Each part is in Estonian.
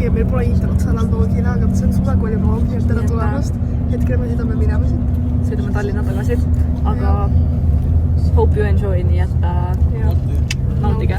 okei, meil pole introt sellel vlogile, aga see on suvekooli vlog, nii et tere tulemast. Hetkel me sõidame minema siit. Sõidame Tallinna tagasi, aga hope you enjoy, nii et nautige.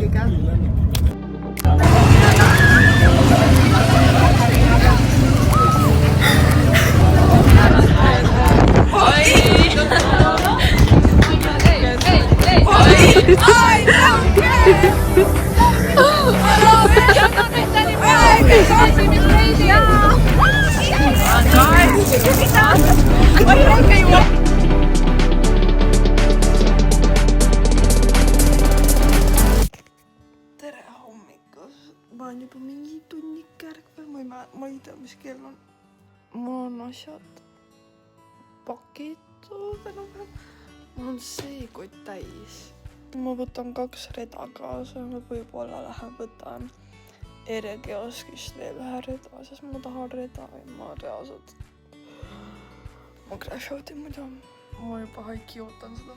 Tere hommikust, ma olen juba mingi tunnik ärkvel, ma ei tea, mis kell on. Mul on asjad pakitud enam-vähem. Mul on see kott täis. Ma võtan 2 reda kaasa, ma võib-olla lähen võtan Erekioskist veel ühe reda, sest ma tahan reda ja ma reaalselt ma crash out'in muidu. Ma juba haiki ootan seda.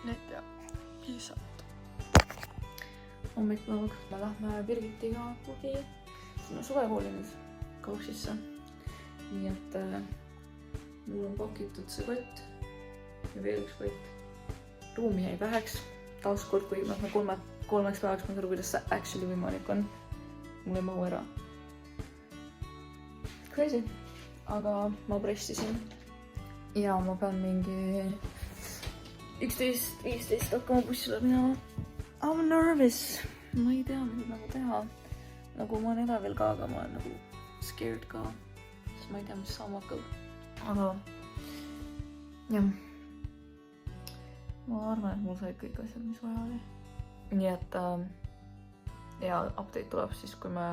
Need ja piisab. Hommikvlog, me lähme Birgitiga kugi sinna suvekooli nüüd Kauksisse. Nii et mul on pakitud see kott ja veel üks kott. Ruumi jäi väheks. Taaskord, kui me 3 päevaks ma saru, kuidas see actually võimalik on. Mul ei mahu ära. Crazy. Aga ma pressisin. Ja ma pean mingi 11-15 hakkama bussile minema. I'm nervous. Ma ei tea, mida nagu teha. Nagu ma olen elevil ka, aga ma olen nagu scared ka. Siis ma ei tea, mis saama hakkab. Aga jah. Ma arvan, et mul said kõik asjad, mis vaja oli. Nii et ja update tuleb siis, kui me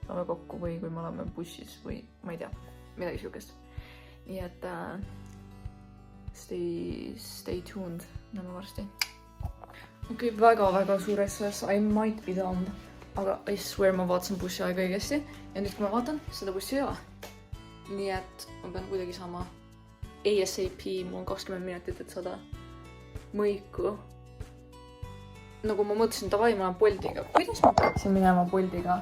oleme kokku või kui me oleme bussis või ma ei tea, midagi siukest. Nii et stay tuned, näeme varsti. Okei, väga suur SS, I might be dumb, aga I swear ma vaatasin bussi aega õigesti ja nüüd kui ma vaatan, seda bussi ei ole. Nii et ma pean kuidagi saama ASAP, mul on 20 minutit, et saada mõiku. Nagu ma mõtlesin, davai, ma olen Boltiga. Kuidas ma peaksin minema Boltiga?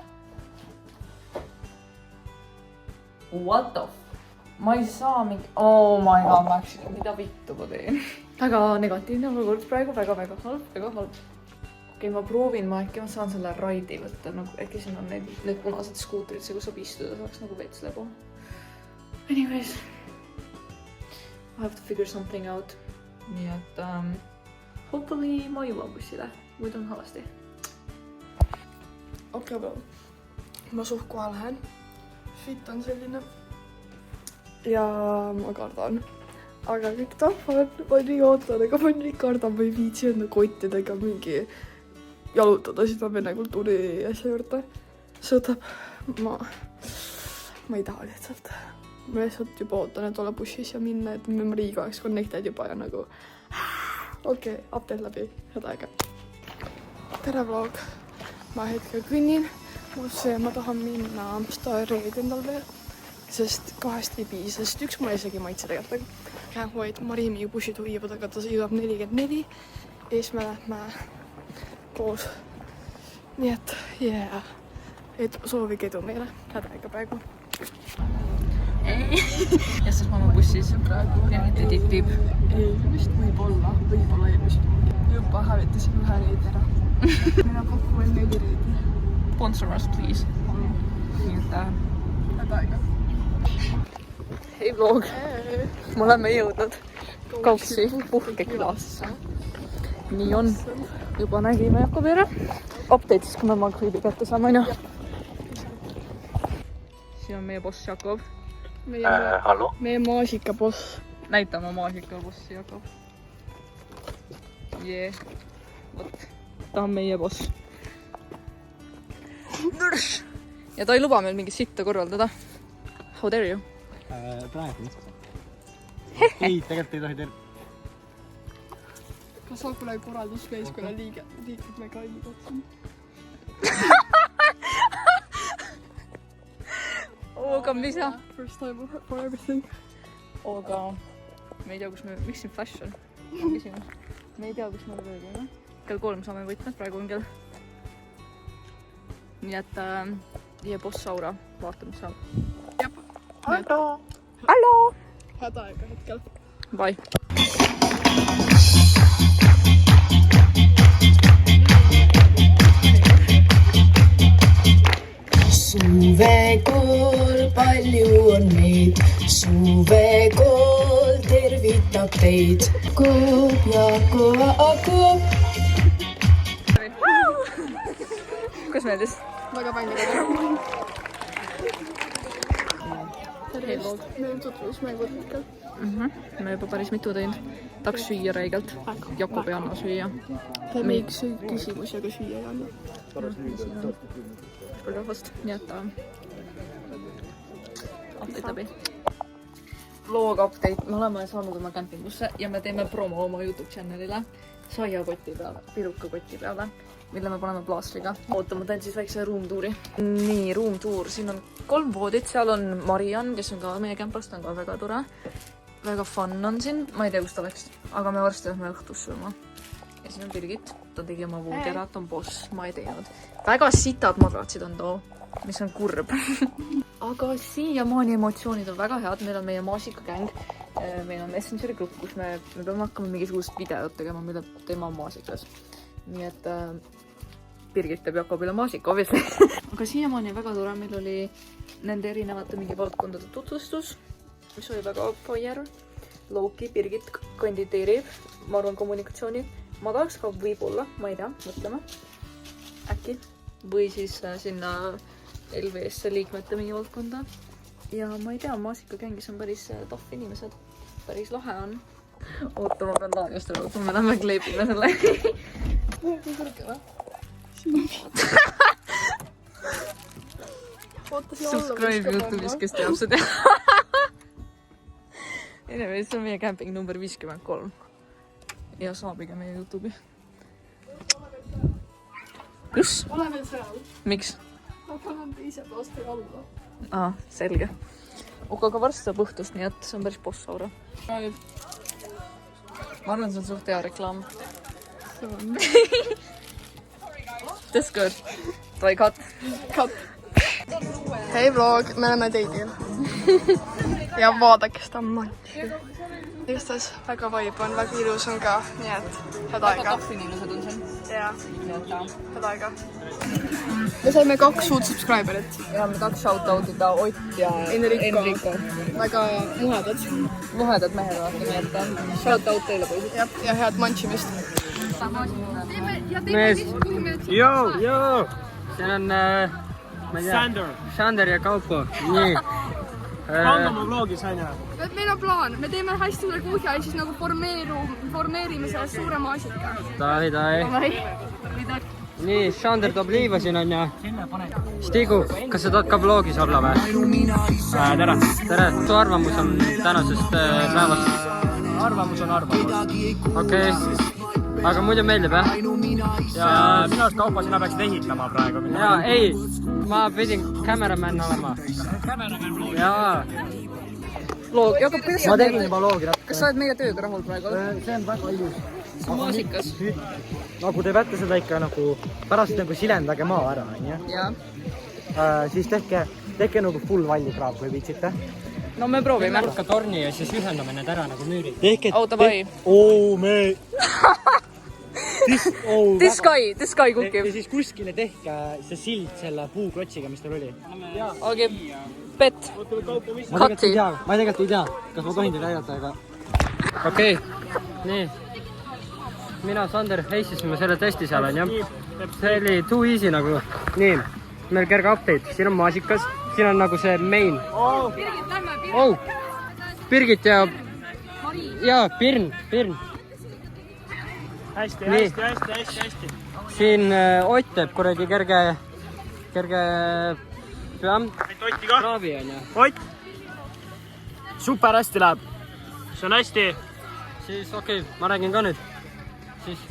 What the f... Ma ei saa mingi... Oh my god, ma äksin, mida vittu ma teen. Väga negatiivne olukord praegu, väga halb. Okei, ma proovin, ma äkki ma saan selle raidi võtta. Nagu äkki siin on need punased skuutrid, kus saab istuda, saaks nagu vets lebo. Anyways. I have to figure something out. Nii et hopefully ma jõuan bussile, muidu on halvasti. Okei, ma suht kohe lähen. Fit on selline. Ja ma kardan. Aga kõik tahvad, ma nii ootan, aga ma nii kardan, ma ei viitsi enda kottidega mingi jalutada seda vene kultuuri asja juurde. Sõõtab, ma ei taha lihtsalt. Ma lihtsalt juba ootan, et ole bussis ja minna, et me Mariiga oleks connected juba ja nagu okei, update läbi, seda aega. Tere vlog. Ma hetkel kõnnin busse ja ma tahan minna Stareed endal veel, sest 2 ei piisa, sest 1 mulle isegi maitse tegelikult. Can't wait, Marimi bussid huivad, aga ta jõuab 44 ja siis me lähme koos. Nii et yeah, et soovige edu meile, häda aega praegu. Ja siis ma olen bussis ja mitte tipib. Ei, vist võib-olla eelmist. Juba hävitasin ühe reidi ära. Mina kokku veel 4 reidi. Sponsor us, please. Nii et häda aega. Hei vlog. Me oleme jõudnud Kauksi puhkekülasse. Nii on. Juba nägime Jakobi ära. Update siis, kui me Magriidi kätte saame, on ju. Siin on meie boss Jakob. Meie maasikaboss. Näitame maasikabossi, Jakob. Jee. Vot. Ta on meie boss. Ja ta ei luba meil mingit sitta korraldada. How dare you? Praegu. Ei, tegelikult ei tohi teha. Kas sa kunagi korraldusmeeskonna liikid me ka ei katsunud? Aga mis jah? First time for everything. Aga me ei tea, kus me... Miks siin fashion? Küsimus. Me ei tea, kus me veel oleme. Kell 3 saame võtmed, praegu on kell nii et ja boss Aura, vaatame, mis saab. Hallo! Häda aega hetkel. Bye! Suvekool, palju on meid. Suvekool tervitab teid. Koob ja koop. Kuidas meeldis? Väga palju. Tervist. Me tutvusmängud hetkel. Me juba päris mitu teinud. Tahaks süüa reegelt. Jakob ei anna süüa. Miks küsimusi, aga süüa ei anna? Palju rahvast, nii et update abi. Vlog update, me oleme saanud oma kämpingusse ja me teeme promo oma YouTube channelile saiakoti peale, pirukakoti peale, mille me paneme plaastriga. Oota, ma teen siis väikse roomtuuri. Nii, roomtuur, siin on 3 voodit, seal on Mariann, kes on ka meie kämpast, on ka väga tore. Väga fun on siin, ma ei tea, kus ta läks, aga me varsti lähme õhtus sööma. Ja siin on Birgit, ta tegi oma voodi ära, ta on boss, ma ei teinud. Väga sitad madratsid on too, mis on kurb. Aga siiamaani emotsioonid on väga head, meil on meie maasikakäng. Meil on Messengeri grupp, kus me peame hakkama mingisugust videot tegema, mille teema on maasikas. Nii et Birgit teeb Jakobile maasika, obviously. Aga siiamaani väga tore, meil oli nende erinevate mingi valdkondade tutvustus, mis oli väga fire. Loki, Birgit kandideerib, ma arvan, kommunikatsiooni. Ma tahaks ka võib-olla, ma ei tea, mõtleme. Äkki. Või siis sinna LVS liikmete mingi valdkonda. Ja ma ei tea, maasikakängis on päris toff inimesed. Päris lahe on. Oota, ma pean laadjast ära, me lähme kleepime selle. Kui kõrge või? Subscribe YouTube'is, kes teab seda. Anyways, see on meie camping number 53. Ja saabige meie YouTube'i. Kus? Ole veel seal. Miks? Ma panen teise plaastri alla. Selge. Aga varsti saab õhtust, nii et see on päris boss Aura. Ma arvan, see on suht hea reklaam. That's good. Try cut. Cut. Hei vlog, me oleme teidil. Ja vaadake seda matši. Igatahes väga vibe on, väga ilus on ka, nii et head aega. Väga toff inimesed on siin. Jaa, head aega. Me saime 2 uut subscriberit. Ja me tahaks shoutoutida Ott ja Enrico. Väga muhedad. Muhedad mehed vaata, nii et shoutout teile poisid. Ja head manchimist. Mees, joo! See on, ma ei tea, Sander ja Kaupo. Nii. Pange oma vlogi, Sanja. Meil on plaan, me teeme hästi suure kuhja ja siis nagu formeerime sellest suure maasika. Davai. Nii, Sander toob liiva siin on ja Stigu, kas sa tahad ka vlogis olla või? Tere. Su arvamus on tänasest päevast? Arvamus on arvamus. Okei. Aga muidu meeldib, jah? Ja minu arust Kaupo, sina peaksid ehitama praegu. Jaa, ei. Ma pidin cameraman olema. Jaa. Loog, Jakob, kuidas Ma tegin juba loogi natuke. Kas sa oled meie tööga rahul praegu? See on väga ilus. See on maasikas. Nagu te peate seda ikka nagu pärast nagu silendage maa ära, on ju? Jaa. Siis tehke nagu full vallikraab, kui viitsite. No me proovime. Ka torni ja siis ühendame need ära nagu müürid. Auto vai. This guy kukib. Ja siis kuskile tehke see sild selle puuklotsiga, mis tal oli. Okei, pet. Ma tegelikult ei tea, kas ma tohin teile näidata, aga... Okei, nii. Mina, Sander, heistisime selle testi seal, on jah? See oli too easy nagu. Nii, meil kerge update. Siin on maasikas, siin on nagu see main. Birgit ja... Jaa, Pirn. Hästi. Siin Ott teeb kuradi kerge kraavi on jah. Ott! Super hästi läheb. See on hästi. Siis okei, ma räägin ka nüüd. Siis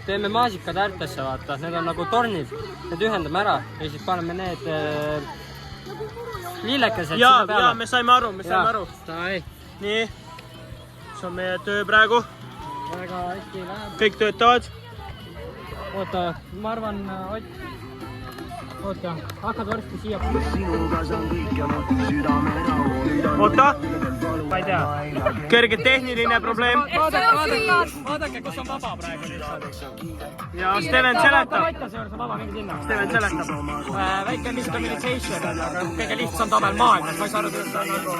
teeme maasikad äärtesse, vaata. Need on nagu tornid. Need ühendame ära ja siis paneme need liilekesed sinna peale. Jaa, me saime aru. Nii. See on meie töö praegu. Väga hästi läheb. Kõik töötavad. Oota, ma arvan, Ott, oota, hakkad varsti siia. oota, ma ei tea, kerge tehniline probleem. Vaadake, kus on vaba praegu lihtsalt. Ja Steven seletab. Võtta see on vaba, mingi sinna. Steven seletab. Väike miscommunication on, aga kõige lihtsam tabel maailmas, ma ei saa aru, kuidas on nagu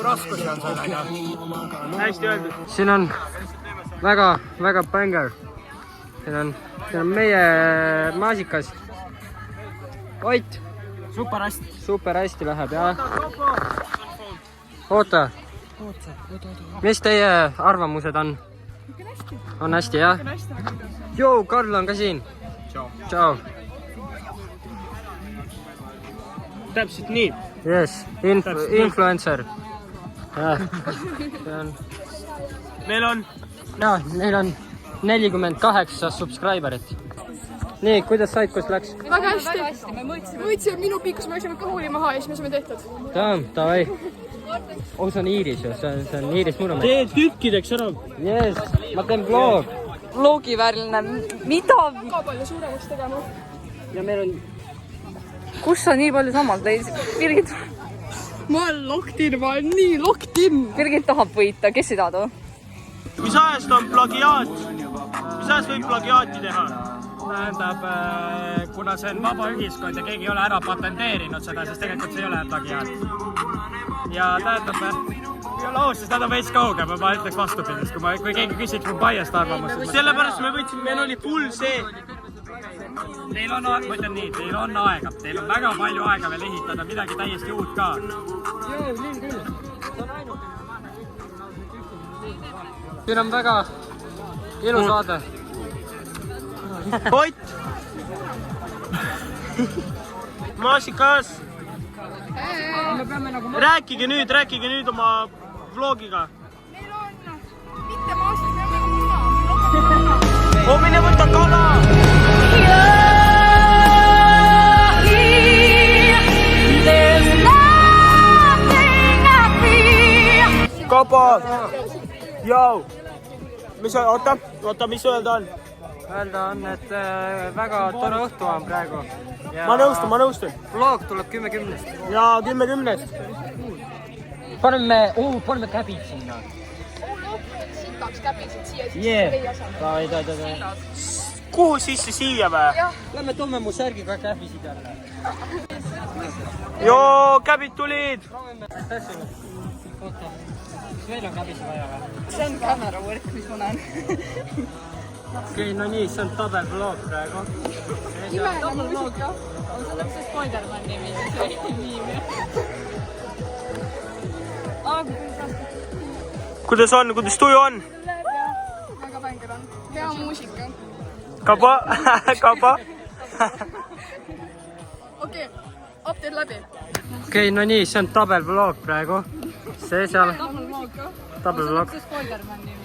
raskusi on sellega. Hästi öeldud. Siin on väga banger. Siin on meie maasikas. Ott. Super hästi läheb, jah. Oota. Mis teie arvamused on? On hästi, jah? Joo, Karl on ka siin. Tšau. Täpselt nii. Yes, influencer. Meil on Jaa, neil on 48 subscriberit. Nii, kuidas said, kus läks? Väga hästi. Me mõõtsime minu pikkus, me läksime kõhuli maha ja siis me saime tehtud. Davai. Oh, see on Iiris ju, see on Iiris Murumäe. tee tükkideks ära. Yes, ma teen vlog. Vlogivääriline, mida? Väga palju suuremaks tegema. Ja meil on... Kus sa nii palju samalt lõid? Birgit, Ma olen locked in, ma olen nii locked in. Birgit tahab võita, kes ei taha? Mis ajast on plagiaat? Mis ajast võib plagiaati teha? Tähendab, kuna see on vaba ühiskond ja keegi ei ole ära patenteerinud seda, siis tegelikult see ei ole plagiaat. Ja tähendab, ei ole aus, siis nad on veits kaugem, ma ütleks vastupidist, kui keegi küsiks mu biased arvamust. Sellepärast me võtsime, meil oli full see. Teil on, ma ütlen nii, teil on aega, teil on väga palju aega veel ehitada midagi täiesti uut ka. Joo, nii küll. Siin on väga ilus vaade. Ott! Maasikas! Rääkige nüüd oma vlogiga. Meil on mitte maasik, me oleme muna. Oh, mine võtta kala! Kapa! Jou! Oota, mis öelda on? Öelda on, et väga tore õhtu on praegu. Ma nõustun. Vlog tuleb 10-10. Ja 10-10. Paneme käbid sinna. Sitaks käbisid siia siis. Jee. Davai. Kuhu sisse siia või? Lähme toome mu särgiga käbisid jälle. Joo, käbid tulid! Oota, veel on käbisi vaja või? See on kamera work, mis ma näen. Okei, no nii, see on tabel vlog praegu. Imeline muusika. See on see Spider-Man nimi. Kuidas tuju on? Väga bänger on. Hea muusika. Kapa? Okei, update läbi. Okei, no nii, see on tabel vlog praegu. See seal. Tabel vlog. See Spider-Man nimi.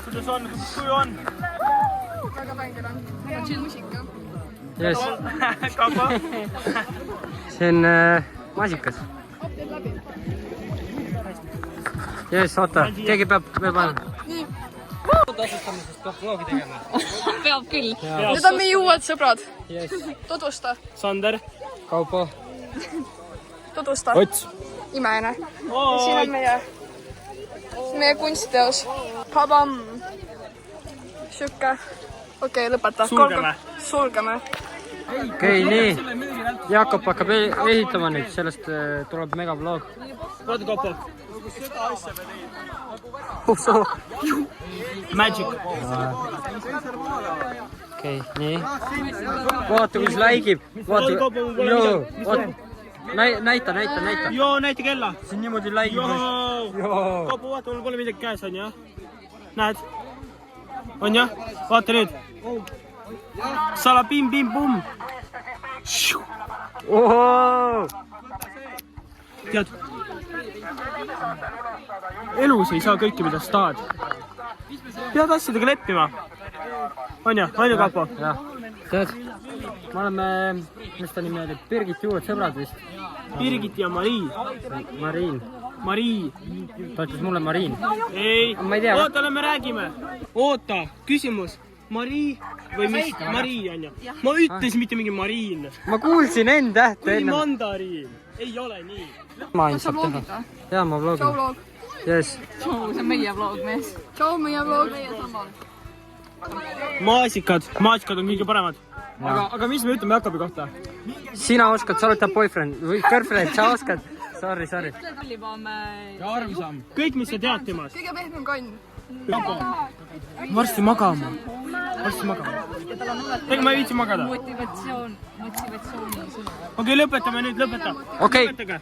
Kuidas tuju on? Väga bänger on. Hea muusika. Yes. Kapa? See on maasikas. Update läbi. Yes, oota, keegi peab panema. Nii. Tasustamisest peab vlogi tegema. Peab küll. Need on meie uued sõbrad. Yes. Tutvusta. Sander? Kaupo. Tutvusta. Ots. Imeline. Siin on meie kunstiteos. Pabam. Šukke. Okei, lõpeta. Sulgeme. Okei, nii. Jakob hakkab ehitama nüüd, sellest tuleb mega vlog. Vaata, Kapa. Magic. Okei, nii. Vaata, kus läigib. Vaata, näita. Joo, näita kella. See on niimoodi läigib. Joo. Kapa, vaata, mul pole midagi käes, on jah? Näed? On jah? Vaata nüüd. Salabim-bim-bum. Tead, elus ei saa kõike, mida sa tahad. Pead asjadega leppima. On ju, Kapo? Jah. Tead, me oleme, mis ta nimi oli, Birgiti uued sõbrad vist. Birgit ja Marii. Mariin. Marii. ta ütles mulle Mariin . ei , Ma ei tea. oota , lähme räägime . oota , küsimus . Marii või mis ? Marii on ju . ma ütlesin mitte mingi Mariin . ma kuulsin N-tähte kui enne . mandariin . ei ole nii . ma ainult saab teha . jaa , ma vlogin . vlog . Yes. see on meie vlog , mees . tšau , meie vlog . maasikad on kõige paremad . aga mis me ütleme Jakobi kohta ? sina oskad , sa oled ta boyfriend või girlfriend , sa oskad . Sorry . kõik , mis sa tead temast . kõige pehmem kann . varsti magama . ega ma ei viitsi magada . motivatsiooni sõna . okei , lõpetame nüüd , lõpeta . Okei. lõpetage .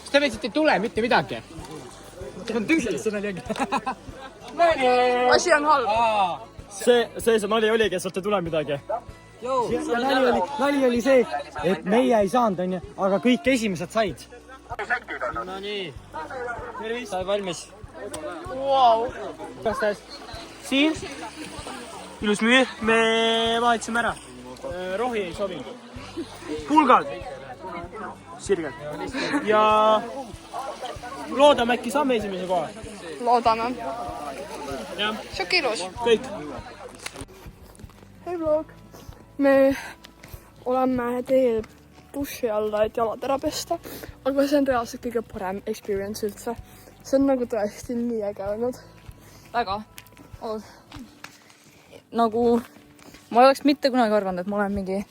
kas te võtsite tule , mitte midagi ? see on tühi , see oli äge . asi on halb . see nali oligi , et sealt ei tule midagi . nali oli see , et meie ei saanud , onju , aga kõik esimesed said . no nii , sai valmis . siin , ilus müür , me vahetasime ära . rohi ei sobi . pulgad , sirged ja loodame , äkki saame esimese koha . loodame . jah , sihuke ilus . kõik . hei vlog . me oleme teel duši alla , et jalad ära pesta , aga see on reaalselt kõige parem experience üldse . see on nagu tõesti nii äge olnud . väga . nagu ma ei oleks mitte kunagi arvanud , et ma olen mingi ,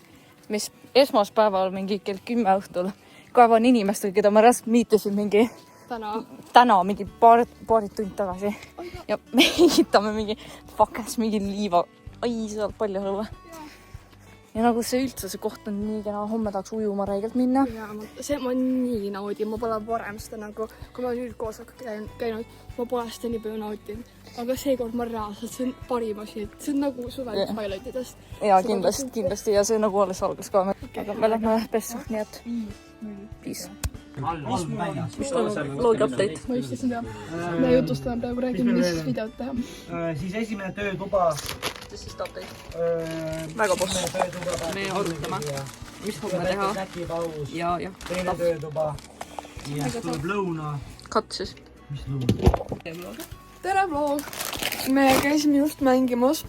mis esmaspäeval mingi kell 10 õhtul kaevan inimestega , keda ma reaalselt miitisin mingi täna mingi paari tund tagasi ja me ehitame mingi mingi liiva , ai seal palju õue . ja nagu see üldse , see koht on nii kena , homme tahaks ujuma räigelt minna . see ma nii naudin , ma pole varem seda nagu , kui ma nüüd koosolekul käinud , ma pole seda nii palju nautinud . aga seekord ma reaalselt , see on parim asi , see on nagu suvel üks highlightidest . ja kindlasti ja see nagu alles algas ka , aga me lähme pessu , nii et peace . mis toimub , loogi update . ma just tahtsin teha . me jutustame praegu , räägime , mis videot teha . siis esimene töötuba . siis update . väga boss . me arutame , mis homme teha . ja . teine töötuba . ja siis tuleb lõuna . cut siis . mis lõuna ? tere vlog! me käisime just mängimas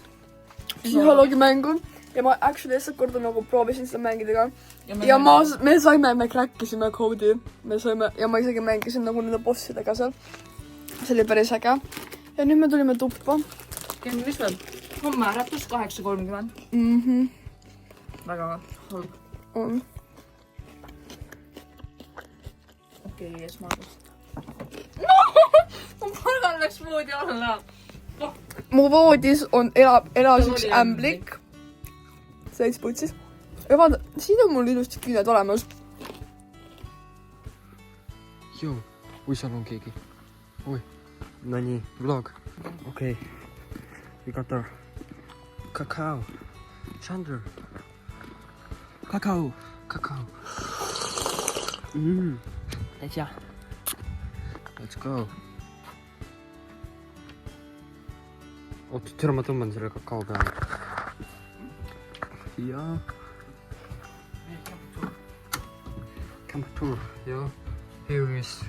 psühholoogimängu ja ma actually lihtsalt korda nagu proovisin seda mängida ka . ja me crackisime code'i , me saime ja ma isegi mängisin nagu nende bossidega seal . see oli päris äge . ja nüüd me tulime tuppa . mis veel ? homme äratus 8:30 . väga halb . on . okei , esmaspäev . mu palgal läks voodi alla . mu voodis elas üks ämblik . seis putsis . ja vaata , siin on mul ilusti küüned olemas . Joo , oi seal on keegi . oi , no nii , vlog . okei , we got our kakao . Sander , kakao . kakao . täitsa . Let's go . oota , tere , ma tõmban selle kakao peale . ja . Campatour , ja . Here is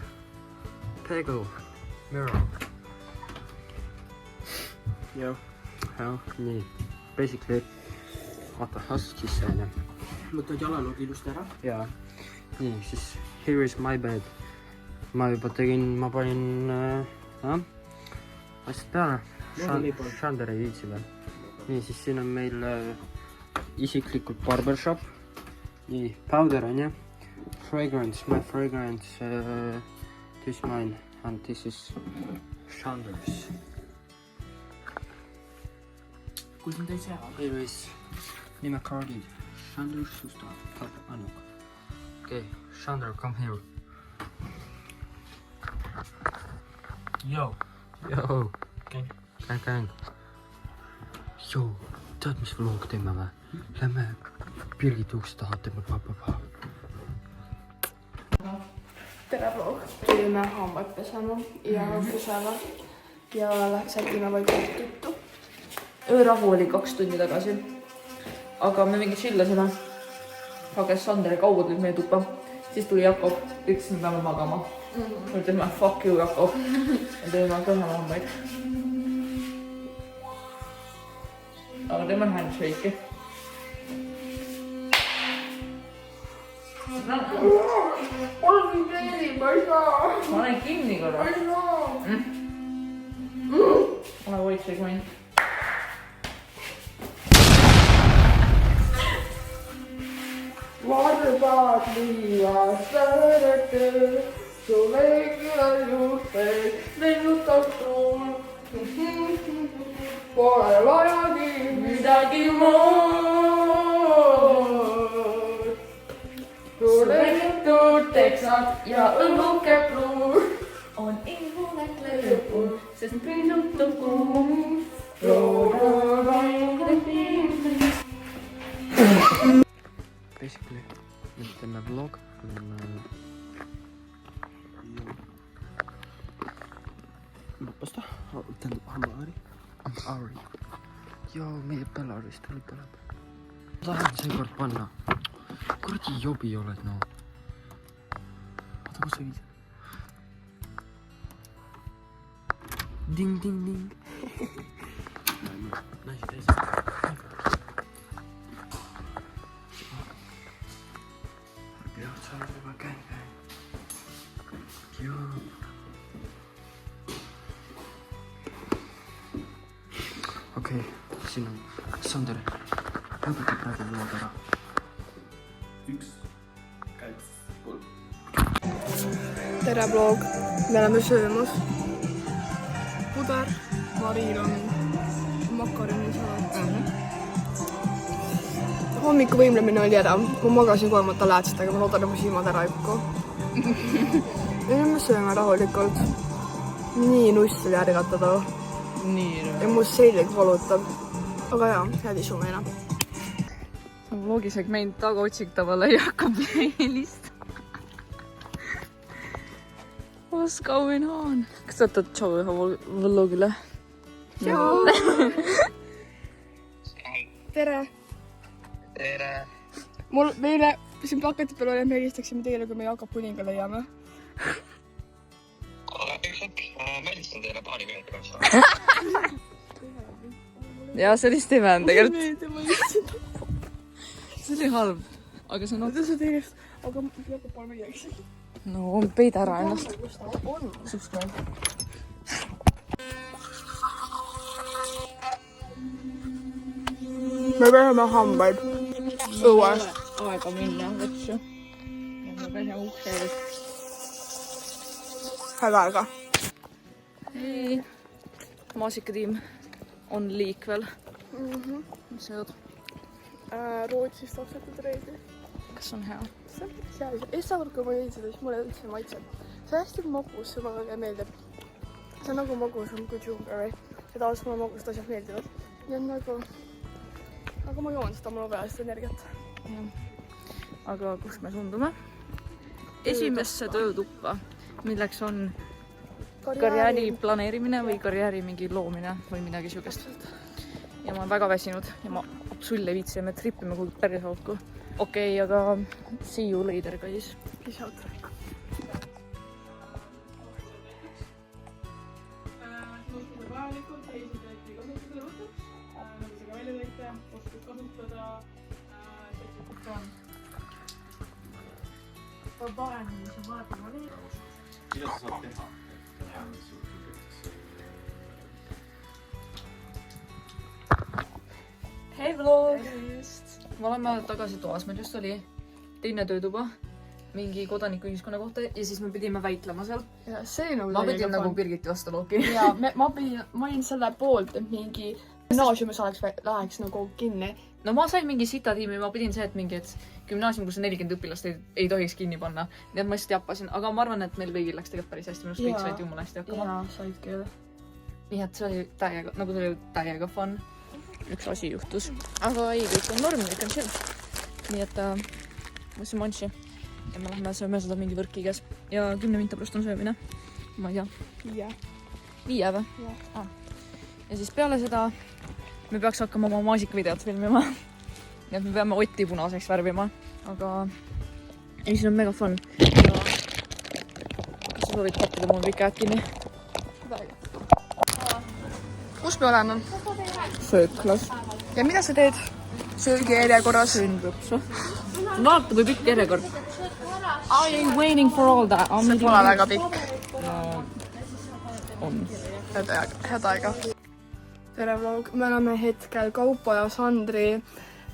Peggle Mirror . jah . jah , nii . Basically , vaata , astud sisse onju . võtad jalaloog ilusti ära . ja , nii , siis here is my bed . ma juba tegin , ma panin asjad peale . Shander ei viitsi veel . nii , siis siin on meil isiklikult barbershop . nii , powder on ju . Fragrance , my fragrance , this mine and this is Shander's . kui see on täitsa hea . Here is nimekaardid . Shander Susta , Anuk . okei , Shander , come here . Joo . Joo . Käing. Käing . Joo , tead , mis vlog teeme või ? Lähme Birgiti ukse taha , teeme pa-pa-pa . tere vlog . tulime hambaid pesema ja kusema ja läks äkki vaikselt juttu . öörahu oli 2 tundi tagasi . aga me mingi chillasime. Hages Sander ja Kaubo tulid meie tuppa. Siis tuli Jakob, ütles, me peame magama. Me ütlesime, fuck you, Jakob. Ja teeme kõhema hambaid. Aga teeme handshake'i. Olgu teeni, ma ei saa. Ma olen kinni korra. Ma ei saa. Ole võitseg mind. Varbaad liivad säädete, su leegile juurteid lennutab tuul. Pole vajagi midagi muud. Su lennutud teksad ja õhuke pluur on ilmunek leiupul, sest pinnutab kuum. Basically, nüüd teeme vlog. Vasta, tähendab Hamari. Joo, meie Belarist oli põleb. Ma tahan seekord panna. Kuradi jobi oled, no. Oota, kus sa viid? Ding, ding, ding. Naisi teise. Pead sa juba käi. Joo. Okei, siin on Sander. Lõpeta praegu vlog ära. 1, 2, 3. Tere vlog, me oleme söömas. Puder, Maril on makaronisalat. Hommikuvõimlemine oli ära, ma magasin kolmata läätstega, ma loodan, et mu silmad ära ei kuku. Ja nüüd me sööme rahulikult. Nii nuss oli ärgata too. Nii. Ja mu selg valutab. Aga jaa, head isu meile. Vlogisegment tagaotsiktavale Jakob Leelist. What's going on? Kas sa võtad tšau ühe vlogile? Tšau! Tere! Tere! Meile siin plakati peal oli, et me helistaksime teile, kui me Jakob Puninga leiame. Ma välistan teile paari minuti pärast. Jaa, see oli Steven tegelikult. See oli halb, aga see on Oota, sa tegelest, aga Jakob palme jääks. No, peida ära ennast. Subscribe. Me peame hambaid. Õues. Aega minna, võtsu. Ja me peame ukse. Väga aega. Hei. Maasikatiim on liik veel. Mis sa jood? Rootsist ostetud reidi. Kas on hea? See on hea. Eest saavad, kui ma jõin seda, siis mulle üldse maitseb. See on hästi magus, see mulle väga meeldib. See on nagu magus on good sugar. Ja tavaliselt mulle magusad asjad meeldivad. Nii on nagu... Aga ma joon seda, mul on vaja seda energiat. Aga kus me sundume? Esimesse töötuppa, milleks on karjääri planeerimine või karjääri mingi loomine või midagi siukest. Ja ma olen väga väsinud ja ma absoluutselt ei viitsi ja me tripime kuhugi päris aukku. Okei, aga see you later, guys. Peace out. Mida sa saad teha? Hei vlog! Me oleme tagasi toas, meil just oli teine töötuba mingi kodanikuühiskonna kohta ja siis me pidime väitlema seal. Ja see nagu Ma pidin nagu Birgiti vastu looki. ja ma olin selle poolt, et mingi gümnaasiumis läheks nagu kinni. No ma sain mingi sita tiimi, ma pidin see, et mingi, et gümnaasium, kus on 40 õpilast, ei tohiks kinni panna. Nii et ma lihtsalt jappasin, aga ma arvan, et meil kõigil läks tegelikult päris hästi, minust kõik said jumala hästi hakkama. Jaa, said küll. Nii et see oli täiega fun. Üks asi juhtus. Aga ei, kõik on norm, kõik on chill. Nii et ma siin manši. Ja me lähme sööme seda mingi võrki käes. Ja 10 minta pärast on söömine. Ma ei tea. 5 või? Ja siis peale seda me peaks hakkama oma maasikavideot filmima. nii et me peame Otti punaseks värvima, aga ei, siin on mega fun. Kas sa soovid kattida mul pikad kinni? Kus me oleme? Sööklas. Ja mida sa teed? Söögi järjekorras? Söön lõpsu. Vaata, kui pikk järjekord. I am waiting for all that. See pole väga pikk. On. Head aega. Tere vlog. Me oleme hetkel Kaupo ja Sandri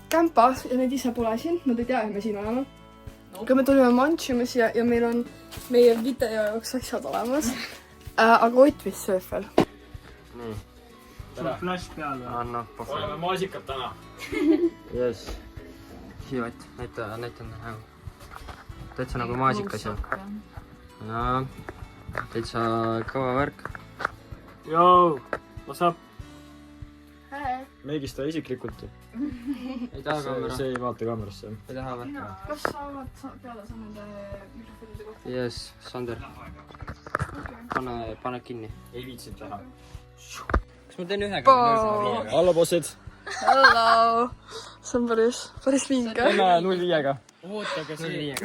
kämpas ja need ise pole siin. Nad ei tea, et me siin oleme. Aga me tulime mantsima siia ja meil on meie video jaoks asjad olemas. Aga Ott vist sööb veel. nii , sul flash peal või? anna pohhu . oleme maasikad täna. Jess . Siivott , näitan nägu . täitsa nagu maasikas ju . jaa , täitsa kõva värk . Joo, what's up? Hei. Me ei kista isiklikult. ei taha kaamera ? See ei vaata kaamerasse. ei taha või ? Kas sa oled peale sa nende mikrofonide kohta? Jess , Sander . pane kinni . Ei viitsid teha. kas ma teen ühega ? Alla bossid. Hello! See on päris vinge. Teeme 0-5-ga. ootage see .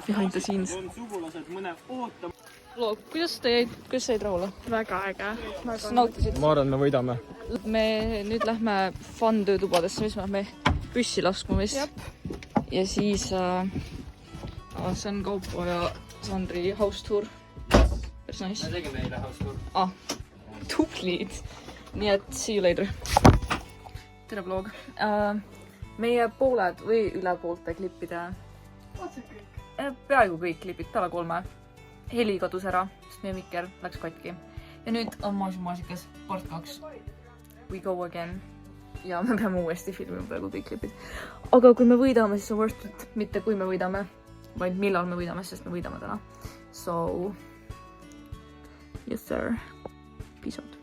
Behind the scenes. on sugulased mõne ootama. Vlog, kuidas sa jäid rahule? Väga äge. Kas nautisid? Ma arvan, me võidame. Me nüüd lähme fun töötubadesse, mis me lähme püssi laskma vist. Ja siis see on Kaupo ja Sandri house tour. Päris nice. me tegime eile house tour . Tublid. Nii et see you later. Tere vlog. Meie pooled või üle poolte klippide. Peaaegu kõik klipid, peale 3. Heli kadus ära, sest meie mikker läks katki. Ja nüüd on maasikas part 2. We go again. Ja me peame uuesti filmima praegu kõik klipid. Aga kui me võidame, siis on worth it. Mitte kui me võidame, vaid millal me võidame, sest me võidame täna. So, yes sir. Peace out.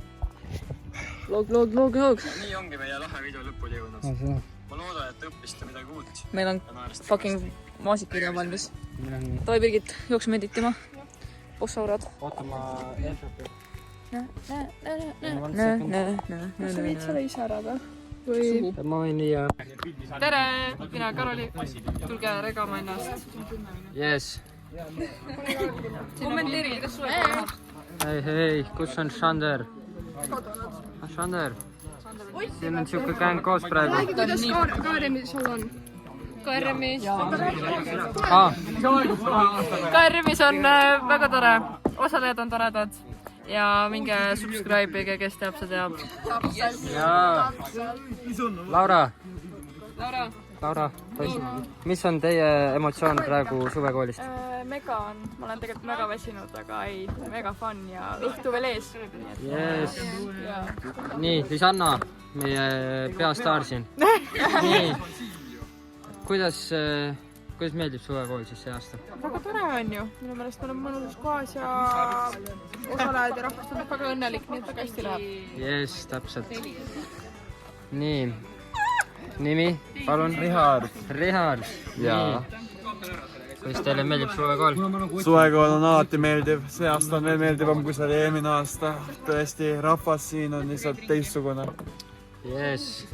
Vlog. Nii ongi meie lahe video lõpuni jõudnud. Ma loodan, et õppisite midagi uut. Meil on fucking maasikaid on valmis. Davai Birgit, jooksime editima. Bossaurad. oota , ma Airsofi . Kas sa viid selle ise ära või? ma võin nii . Tere, mina Karoli. Tulge regama ennast. Jess . Kommenteerige, kas sulle hei , kus on Sander ? Sander . siin on siuke gäng koos praegu . Kuidas KRM-i sul on? KRM-is on väga tore. Osalejad on toredad. Ja minge subscribe'ige, kes teab, see teab. jaa . Laura , mis on teie emotsioon praegu suvekoolist ? Mega on. Ma olen tegelikult mega väsinud, aga ei, mega fun ja õhtu veel ees. Jess . nii , Lisanna , meie peastaar siin . nii , kuidas meeldib suvekool siis see aasta ? Väga tore on ju. Minu meelest me oleme mõnusas kohas ja osalejad ja rahvast on väga õnnelik, nii et väga hästi läheb. Jess , täpselt . nii , nimi , palun ? Richard . jaa . kuidas teile meeldib suvekool ? Suvekool on alati meeldiv, see aasta on veel meeldivam, kui see oli eelmine aasta. Tõesti, rahvas siin on lihtsalt teistsugune. Jess .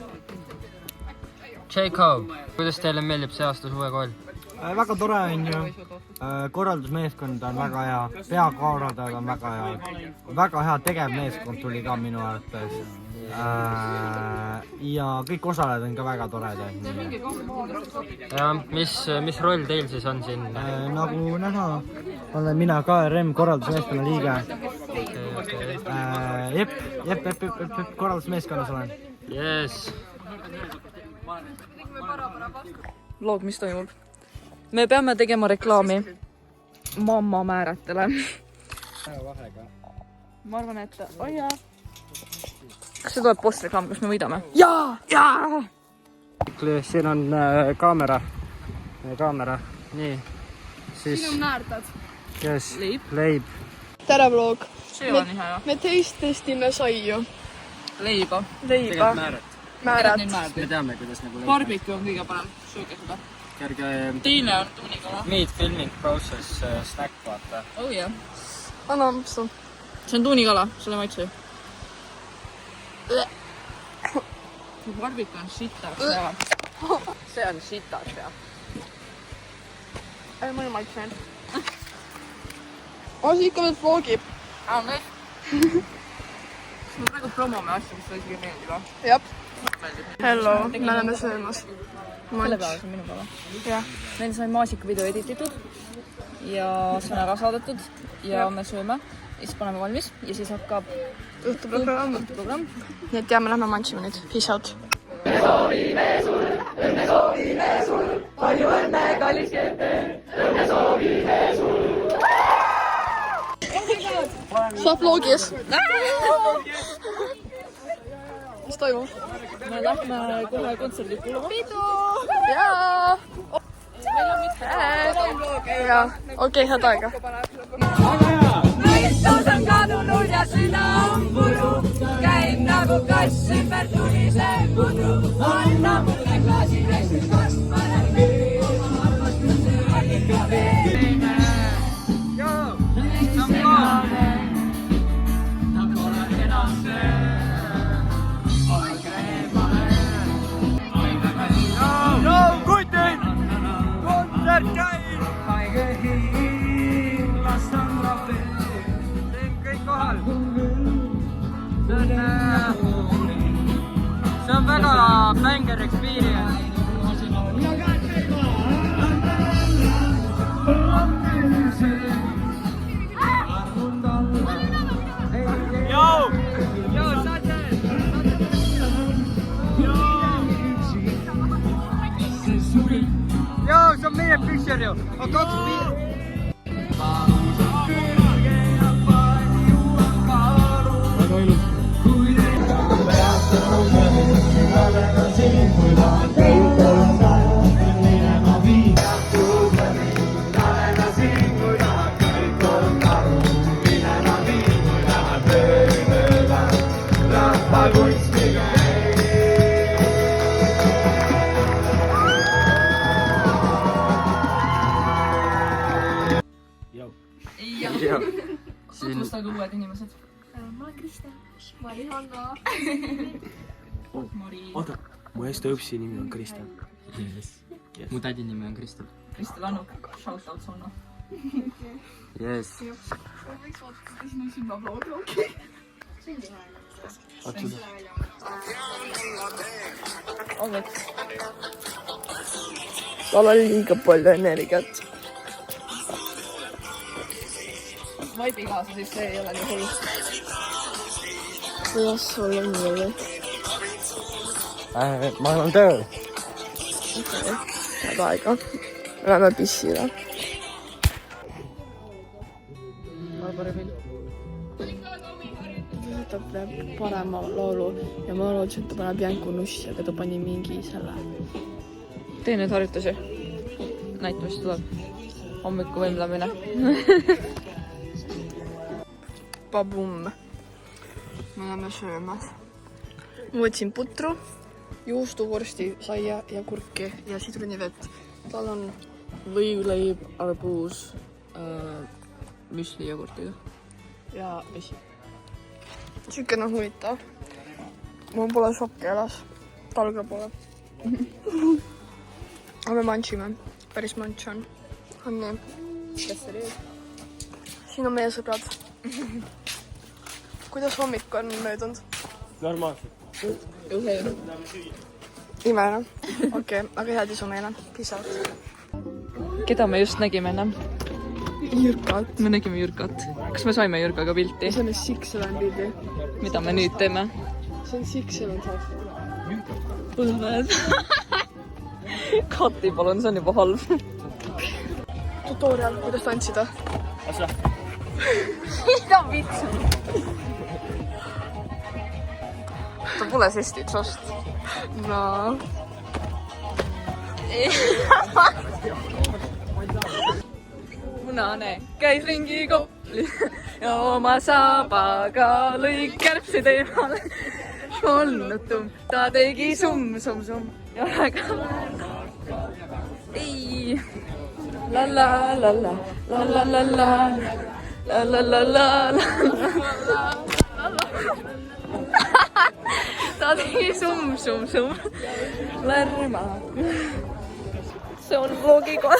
Jacob , kuidas teile meeldib see aasta suvekool ? väga tore on ju . korraldusmeeskond on väga hea , peakorraldajad on väga hea . väga hea tegevmeeskond tuli ka minu arvates . ja kõik osalejad on ka väga toredad . ja mis roll teil siis on siin ? nagu näha , olen mina KRM korraldusmeeskonna liige . jep , korraldusmeeskonnas olen . Jess . Vlog, mis toimub? Me peame tegema reklaami mamma määratele. Ma arvan, et... Kas see tuleb postreklaam, kas me võidame? Jaa! siin on kaamera . nii , siis Siin on naerdad. Jess , Leib. leib . Tere vlog. See on hea. Me testime saiu. Leiba. Leiba. Määrad. me teame , kuidas nagu Barbeque on kõige parem. Sööge seda. kerge Teine on tuunikala. meat filming process snack , vaata . Oh jah. Anna ampsu. See on tuunikala, selle maitse. Barbeque on sitaks hea. see on sitas ja. Ei mõni maitsenud. See ikka veel vlogib. Nüüd. Me praegu promome asju, mis sulle isegi meeldiva. Jab. Hello, me oleme söömas. Selle päeva see on minu päeva. Jah. Meil sai maasikavideo edititud ja see on ära saadetud ja me sööme ja siis paneme valmis ja siis hakkab Õhtuprogramm. Nii et jääme, lähme mantsime nüüd. Peace out. Õnne soovime sul, palju õnne, kallis Jete, õnne soovime sul. Sa vlogis. Mis toimub? me lähme kohe kontserdit kuulama. Jaa. Jaa, okei, head aega. Naistus on kadunud ja süda on puru, käib nagu kass ümber tulise pudru. Anna mulle klaasi veest, kas panen küll oma armastuse allika veel. See on väga banger experience. Joo, se on meidän picture jo. On 2 Tutvustage uued inimesed. Ma olen Krista. Ma olin Hanna. Oota, mu Eesti õpsi nimi on Krista. Mu tädi nimi on Kristel. Kristel Annuk, shout out Sonna. Yes. Võiks vaadata sinu silmaploodi, okei. Tal oli liiga palju energiat. Vaibi kaasa, siis see ei ole nii hull. Kuidas sul on nii? Ma olen tööl. Okei, head aega. Läheme pissile. Barbara Pill. Ta paneb parema laulu ja ma loodsin, et ta paneb Janku Nussi, aga ta pani mingi selle. Tee nüüd harjutusi. Näita, mis tuleb. Hommiku võimlemine. Pabumm. Me oleme söömas. Ma võtsin putru, juustuvorsti, saia ja kurki ja sidrunivett. Tal on võileib, arbuus, müsli jogurtiga ja vesi. Siukene huvitav. Mul pole šokki elas. Tal ka pole. Aga me mantsime. Päris mants on. On nii. Kes see oli? Siin on meie sõbrad. Kuidas hommik on möödunud? Normaalselt. Imene. Okei, aga head isu meile. Peace out. Keda me just nägime ennem? Jürkat. Me nägime Jürkat. Kas me saime Jürkaga pilti? See on Six-Seven pildi. Mida me nüüd teeme? See on Six-Seven saab. Põlved. Kati palun, see on juba halb. Tutorial, kuidas tantsida. Asa. Mida vitsi? Ta pole sestid sast. No. Punane käis ringi kopli ja oma saabaga lõi kärbsed eemale. Olnutum, ta tegi summ ja väga... Ei. La la la la la la la la la la la la la. ta tegi summ. Lärma. See on vlogi kohe.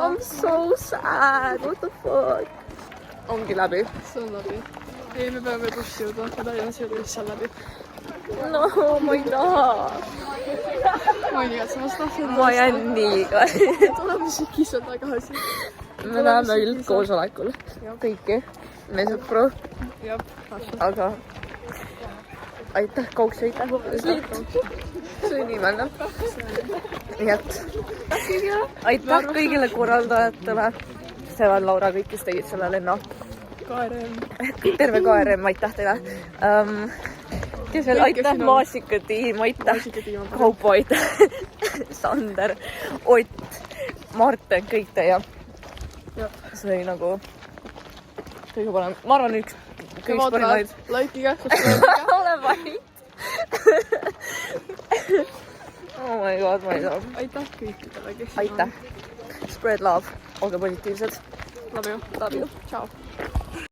I'm so sad, what the fuck. Ongi läbi. see on läbi. ei, me peame bussi jõudma, ma Tallinnas jõudma, mis seal läbi. No, ma ei taha. ma ei tea, kas ma tahtsin. Ma jään nii ka. tuleme sügisel tagasi. Me näeme üldkoosolekul kõiki, meie sõpru. Aga aitäh, Kauks, aitäh Liit. Sünnipäev. Nii et aitäh kõigile korraldajatele. Stevan, Laura, kõik, kes tegid selle lenna. KRM. Terve KRM, aitäh teile. Kes veel, aitäh Maasikatiim, aitäh Kaupo, aitäh Sander, Ott, Marten, kõik teie. See oli nagu kõige parem. Ma arvan, üks kõige parimaid. Likeige, Ole vait. Oh my god, ma ei saa. aitäh kõikidele, kes aitäh. Spread love, olge positiivsed. Love you. Love you. Ciao.